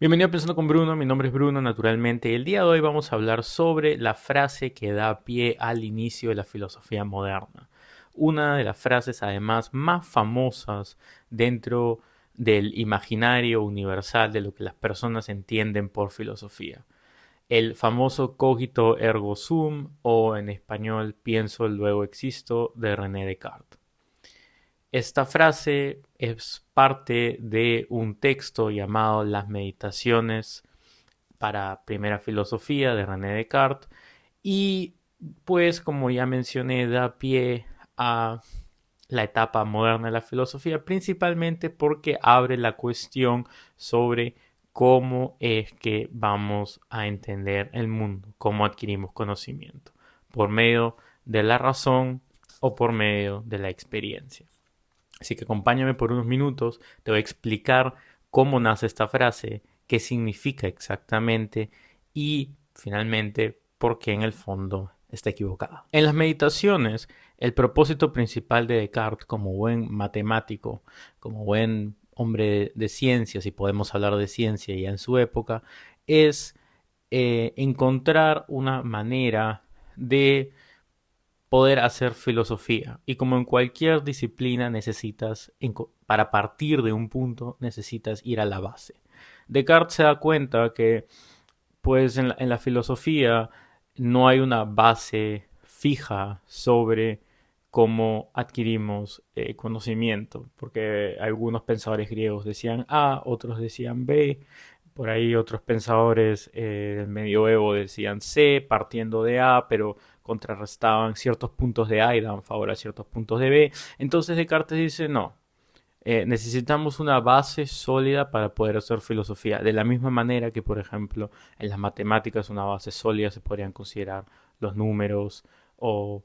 Bienvenido a Pensando con Bruno, mi nombre es Bruno naturalmente y el día de hoy vamos a hablar sobre la frase que da pie al inicio de la filosofía moderna. Una de las frases además más famosas dentro del imaginario universal de lo que las personas entienden por filosofía. El famoso cogito ergo sum o en español pienso luego existo de René Descartes. Esta frase es parte de un texto llamado Las Meditaciones para Primera Filosofía de René Descartes y pues como ya mencioné da pie a la etapa moderna de la filosofía principalmente porque abre la cuestión sobre cómo es que vamos a entender el mundo, cómo adquirimos conocimiento, por medio de la razón o por medio de la experiencia. Así que acompáñame por unos minutos, te voy a explicar cómo nace esta frase, qué significa exactamente y finalmente por qué en el fondo está equivocada. En las meditaciones, el propósito principal de Descartes como buen matemático, como buen hombre de ciencia, si podemos hablar de ciencia ya en su época, es encontrar una manera de poder hacer filosofía. Y como en cualquier disciplina necesitas, para partir de un punto, necesitas ir a la base. Descartes se da cuenta que pues en la filosofía no hay una base fija sobre cómo adquirimos conocimiento, porque algunos pensadores griegos decían A, otros decían B, por ahí otros pensadores del medioevo decían C, partiendo de A, pero contrarrestaban ciertos puntos de A y daban favor a ciertos puntos de B. Entonces Descartes dice, no, necesitamos una base sólida para poder hacer filosofía. De la misma manera que, por ejemplo, en las matemáticas una base sólida se podrían considerar los números o,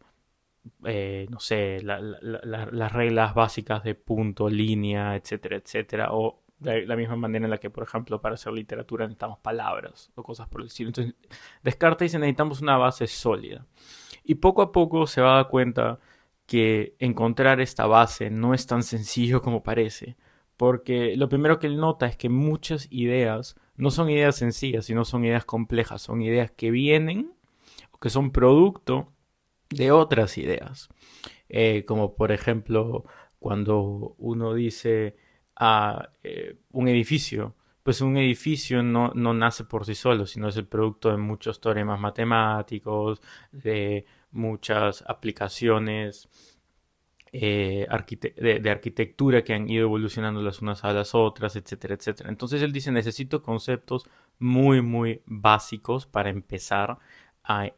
no sé, las reglas básicas de punto, línea, etcétera, etcétera. O de la misma manera en la que, por ejemplo, para hacer literatura necesitamos palabras o cosas por el estilo. Entonces, Descartes dice necesitamos una base sólida. Y poco a poco se va a dar cuenta que encontrar esta base no es tan sencillo como parece, porque lo primero que él nota es que muchas ideas no son ideas sencillas, sino son ideas complejas, son ideas que vienen o que son producto de otras ideas. Como por ejemplo cuando uno dice un edificio, pues un edificio no nace por sí solo, sino es el producto de muchos teoremas matemáticos, de muchas aplicaciones de arquitectura que han ido evolucionando las unas a las otras, etcétera, etcétera. Entonces él dice, necesito conceptos muy, muy básicos para empezar a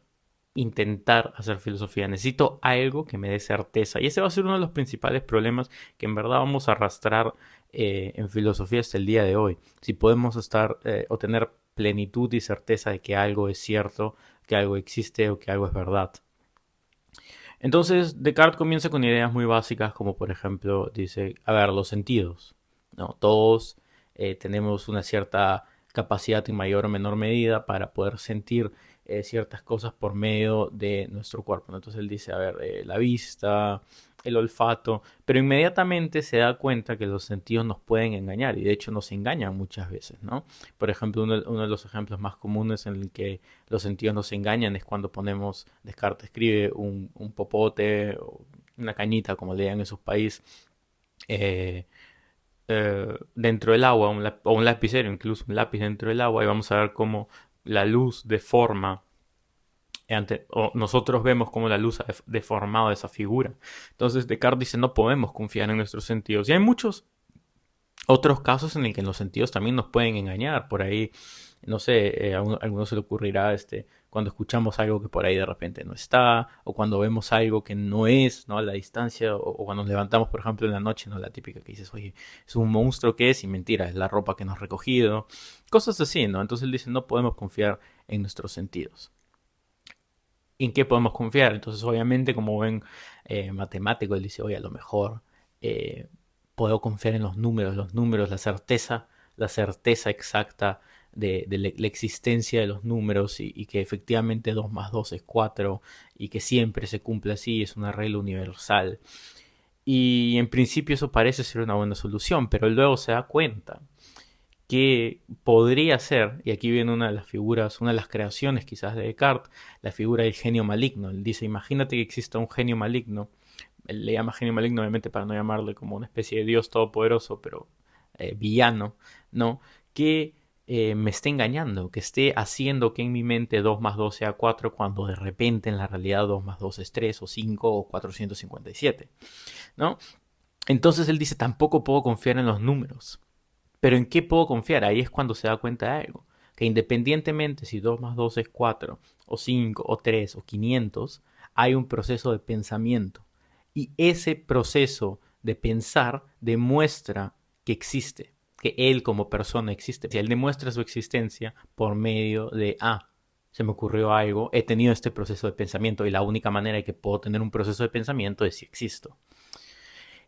intentar hacer filosofía. Necesito algo que me dé certeza. Y ese va a ser uno de los principales problemas que en verdad vamos a arrastrar en filosofía hasta el día de hoy. Si podemos estar o tener plenitud y certeza de que algo es cierto, que algo existe o que algo es verdad. Entonces, Descartes comienza con ideas muy básicas, como por ejemplo, dice, a ver, los sentidos. ¿No? Todos tenemos una cierta capacidad en mayor o menor medida para poder sentir ciertas cosas por medio de nuestro cuerpo, ¿no? Entonces él dice, a ver, la vista, el olfato, pero inmediatamente se da cuenta que los sentidos nos pueden engañar y de hecho nos engañan muchas veces, ¿no? Por ejemplo, uno de los ejemplos más comunes en el que los sentidos nos engañan es cuando ponemos, Descartes escribe un popote o una cañita, como le llaman en sus países, eh, dentro del agua, o un lapicero, incluso un lápiz dentro del agua, y vamos a ver cómo la luz deforma, o nosotros vemos cómo la luz ha deformado esa figura. Entonces Descartes dice, no podemos confiar en nuestros sentidos. Y hay muchos otros casos en el que los sentidos también nos pueden engañar. Por ahí, no sé, a alguno se le ocurrirá cuando escuchamos algo que por ahí de repente no está, o cuando vemos algo que no es, ¿no? A la distancia, o cuando nos levantamos, por ejemplo, en la noche, ¿no? La típica que dices, oye, es un monstruo que es, y mentira, es la ropa que nos ha recogido. Cosas así, ¿no? Entonces él dice, no podemos confiar en nuestros sentidos. ¿En qué podemos confiar? Entonces, obviamente, como buen matemático, él dice, oye, a lo mejor eh, puedo confiar en los números, la certeza exacta de la existencia de los números y que efectivamente 2 más 2 es 4 y que siempre se cumple así, es una regla universal. Y en principio eso parece ser una buena solución, pero luego se da cuenta que podría ser, y aquí viene una de las figuras, una de las creaciones quizás de Descartes, la figura del genio maligno. Él dice, imagínate que exista un genio maligno. Él le llama genio maligno, obviamente, para no llamarle como una especie de Dios todopoderoso, pero villano, ¿no? Que me esté engañando, que esté haciendo que en mi mente 2 más 2 sea 4 cuando de repente en la realidad 2 más 2 es 3 o 5 o 457, ¿no? Entonces él dice, tampoco puedo confiar en los números. Pero ¿en qué puedo confiar? Ahí es cuando se da cuenta de algo. Que independientemente si 2 más 2 es 4 o 5 o 3 o 500, hay un proceso de pensamiento. Y ese proceso de pensar demuestra que existe, que él como persona existe. Si él demuestra su existencia por medio de, se me ocurrió algo, he tenido este proceso de pensamiento y la única manera de que puedo tener un proceso de pensamiento es si existo.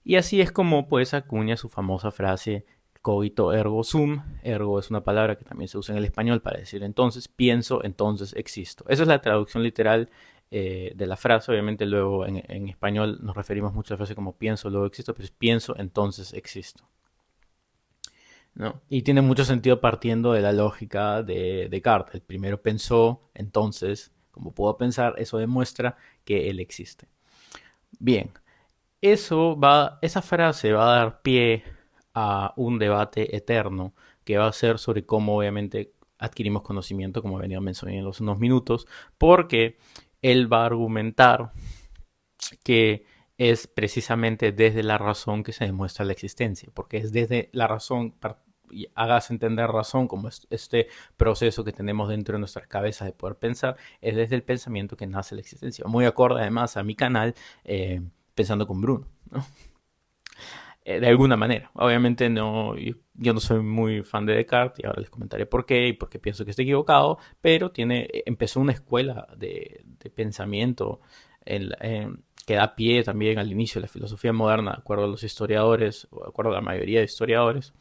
Y así es como pues acuña su famosa frase cogito ergo sum. Ergo es una palabra que también se usa en el español para decir entonces pienso, entonces existo. Esa es la traducción literal de la frase. Obviamente luego en español nos referimos mucho a la frase como pienso, luego existo, pero es pienso, entonces existo, ¿no? Y tiene mucho sentido partiendo de la lógica de Descartes. El primero pensó, entonces, como puedo pensar, eso demuestra que él existe. Bien, esa frase va a dar pie a un debate eterno que va a ser sobre cómo obviamente adquirimos conocimiento, como he venido mencionando hace unos minutos, porque él va a argumentar que es precisamente desde la razón que se demuestra la existencia, porque es desde la razón, y hagas entender razón como este proceso que tenemos dentro de nuestras cabezas de poder pensar, es desde el pensamiento que nace la existencia. Muy acorde además a mi canal, Pensando con Bruno, ¿no? De alguna manera. Obviamente no, yo no soy muy fan de Descartes y ahora les comentaré por qué y por qué pienso que está equivocado, pero empezó una escuela de pensamiento que da pie también al inicio de la filosofía moderna, de acuerdo a los historiadores, o de acuerdo a la mayoría de historiadores,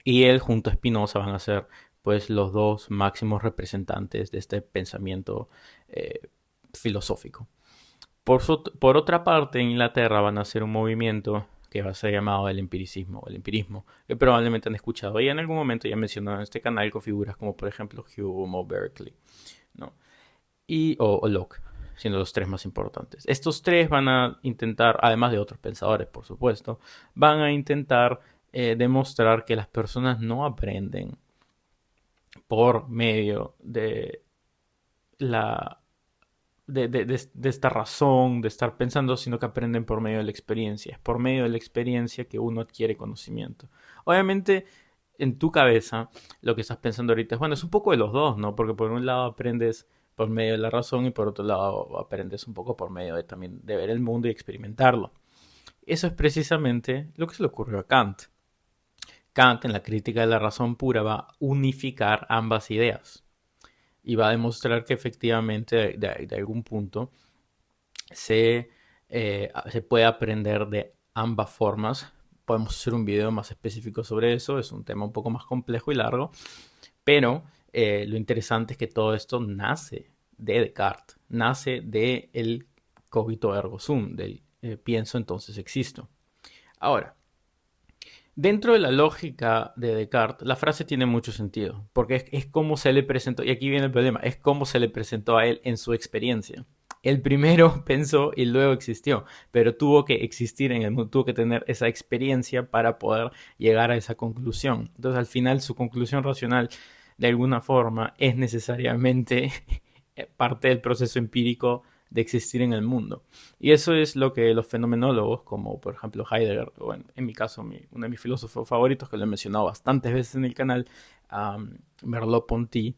y él junto a Spinoza van a ser pues los dos máximos representantes de este pensamiento eh, filosófico. Por otra parte, en Inglaterra van a hacer un movimiento que va a ser llamado el empiricismo o el empirismo, que probablemente han escuchado. Y en algún momento ya mencionado en este canal con figuras como por ejemplo Hume o Berkeley, ¿no? O Locke, siendo los tres más importantes. Estos tres van a intentar, además de otros pensadores, por supuesto, van a intentar demostrar que las personas no aprenden por medio de la de esta razón, de estar pensando, sino que aprenden por medio de la experiencia. Es por medio de la experiencia que uno adquiere conocimiento. Obviamente, en tu cabeza, lo que estás pensando ahorita es, bueno, es un poco de los dos, ¿no? Porque por un lado aprendes por medio de la razón y por otro lado aprendes un poco por medio de también de ver el mundo y experimentarlo. Eso es precisamente lo que se le ocurrió a Kant. Kant, en la crítica de la razón pura, va a unificar ambas ideas y va a demostrar que efectivamente de algún punto se puede aprender de ambas formas. Podemos hacer un video más específico sobre eso, es un tema un poco más complejo y largo, pero lo interesante es que todo esto nace de Descartes, nace de el cogito ergo sum, del pienso entonces existo. Ahora, dentro de la lógica de Descartes, la frase tiene mucho sentido, porque es como se le presentó, y aquí viene el problema, es como se le presentó a él en su experiencia. El primero pensó y luego existió, pero tuvo que existir en el mundo, tuvo que tener esa experiencia para poder llegar a esa conclusión. Entonces, al final, su conclusión racional, de alguna forma, es necesariamente parte del proceso empírico de existir en el mundo. Y eso es lo que los fenomenólogos, como por ejemplo Heidegger, o en mi caso uno de mis filósofos favoritos, que lo he mencionado bastantes veces en el canal, Merleau-Ponty,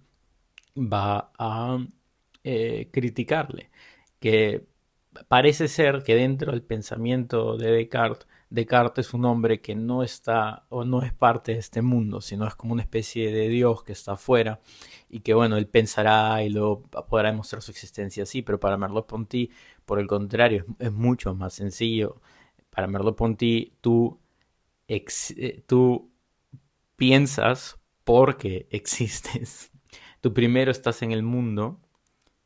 va a criticarle, que parece ser que dentro del pensamiento de Descartes, Descartes es un hombre que no está o no es parte de este mundo, sino es como una especie de Dios que está afuera y que bueno, él pensará y luego podrá demostrar su existencia así, pero para Merleau-Ponty, por el contrario, es mucho más sencillo. Para Merleau-Ponty, tú piensas porque existes. Tú primero estás en el mundo,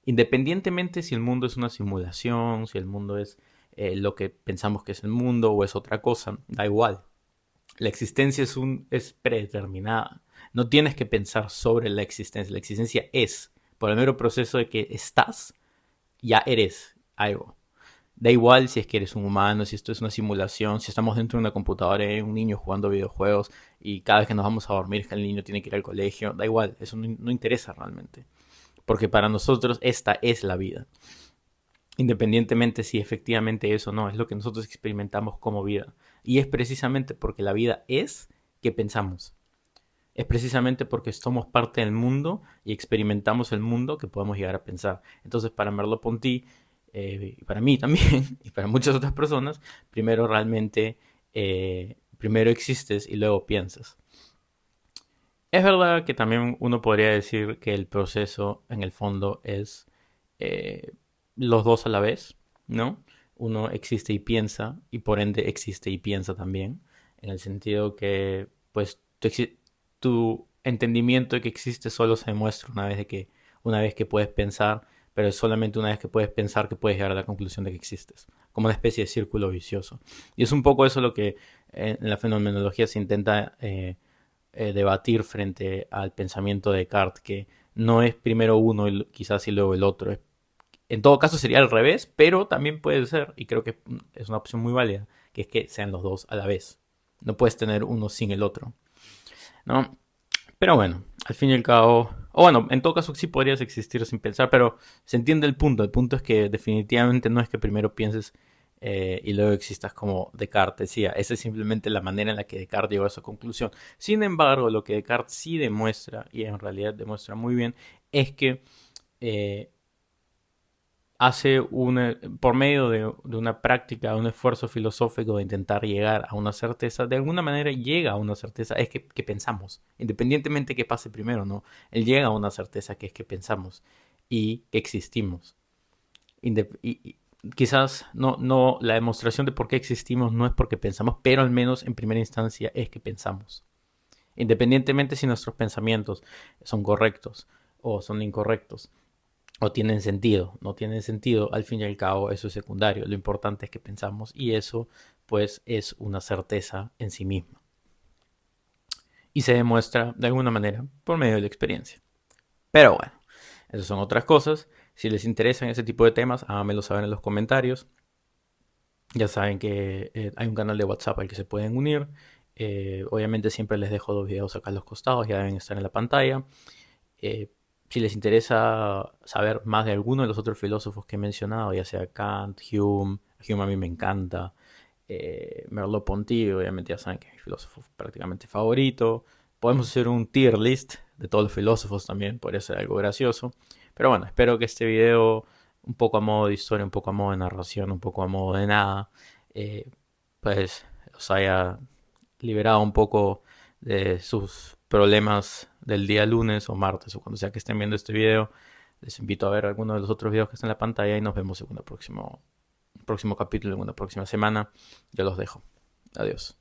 independientemente si el mundo es una simulación, si el mundo es lo que pensamos que es el mundo o es otra cosa, da igual. La existencia es predeterminada. No tienes que pensar sobre la existencia. La existencia es. Por el mero proceso de que estás, ya eres algo. Da igual si es que eres un humano, si esto es una simulación, si estamos dentro de una computadora y hay un niño jugando videojuegos y cada vez que nos vamos a dormir el niño tiene que ir al colegio. Da igual, eso no interesa realmente. Porque para nosotros esta es la vida. Independientemente si efectivamente es o no, es lo que nosotros experimentamos como vida. Y es precisamente porque la vida es que pensamos. Es precisamente porque somos parte del mundo y experimentamos el mundo que podemos llegar a pensar. Entonces, para Merleau-Ponty, y para mí también, y para muchas otras personas, primero realmente, primero existes y luego piensas. Es verdad que también uno podría decir que el proceso, en el fondo, es eh, los dos a la vez, ¿no? Uno existe y piensa, y por ende existe y piensa también, en el sentido que, pues, tu entendimiento de que existe solo se demuestra una vez que puedes pensar, pero es solamente una vez que puedes pensar que puedes llegar a la conclusión de que existes, como una especie de círculo vicioso. Y es un poco eso lo que en la fenomenología se intenta debatir frente al pensamiento de Descartes, que no es primero uno y quizás y luego el otro. En todo caso sería al revés, pero también puede ser, y creo que es una opción muy válida, que es que sean los dos a la vez. No puedes tener uno sin el otro, ¿no? Pero bueno, al fin y al cabo, o bueno, en todo caso sí podrías existir sin pensar, pero se entiende el punto. El punto es que definitivamente no es que primero pienses y luego existas como Descartes decía. Esa es simplemente la manera en la que Descartes llegó a esa conclusión. Sin embargo, lo que Descartes sí demuestra, y en realidad demuestra muy bien, es que eh, por medio de una práctica, de un esfuerzo filosófico de intentar llegar a una certeza, de alguna manera llega a una certeza, es que pensamos, independientemente que pase primero, ¿no? Él llega a una certeza que es que pensamos y que existimos. Y quizás no, la demostración de por qué existimos no es porque pensamos, pero al menos en primera instancia es que pensamos. Independientemente si nuestros pensamientos son correctos o son incorrectos o tienen sentido, no tienen sentido, al fin y al cabo eso es secundario. Lo importante es que pensamos y eso pues es una certeza en sí misma. Y se demuestra de alguna manera por medio de la experiencia. Pero bueno, esas son otras cosas. Si les interesan ese tipo de temas, háganmelo saber en los comentarios. Ya saben que hay un canal de WhatsApp al que se pueden unir. Obviamente siempre les dejo dos videos acá a los costados, ya deben estar en la pantalla. Eh, si les interesa saber más de alguno de los otros filósofos que he mencionado, ya sea Kant, Hume a mí me encanta, Merleau-Ponty, obviamente ya saben que es mi filósofo prácticamente favorito. Podemos hacer un tier list de todos los filósofos también, podría ser algo gracioso. Pero bueno, espero que este video, un poco a modo de historia, un poco a modo de narración, un poco a modo de nada, eh, pues os haya liberado un poco de sus problemas del día lunes o martes o cuando sea que estén viendo este video. Les invito a ver alguno de los otros videos que están en la pantalla y nos vemos en un próximo capítulo, en una próxima semana. Yo los dejo. Adiós.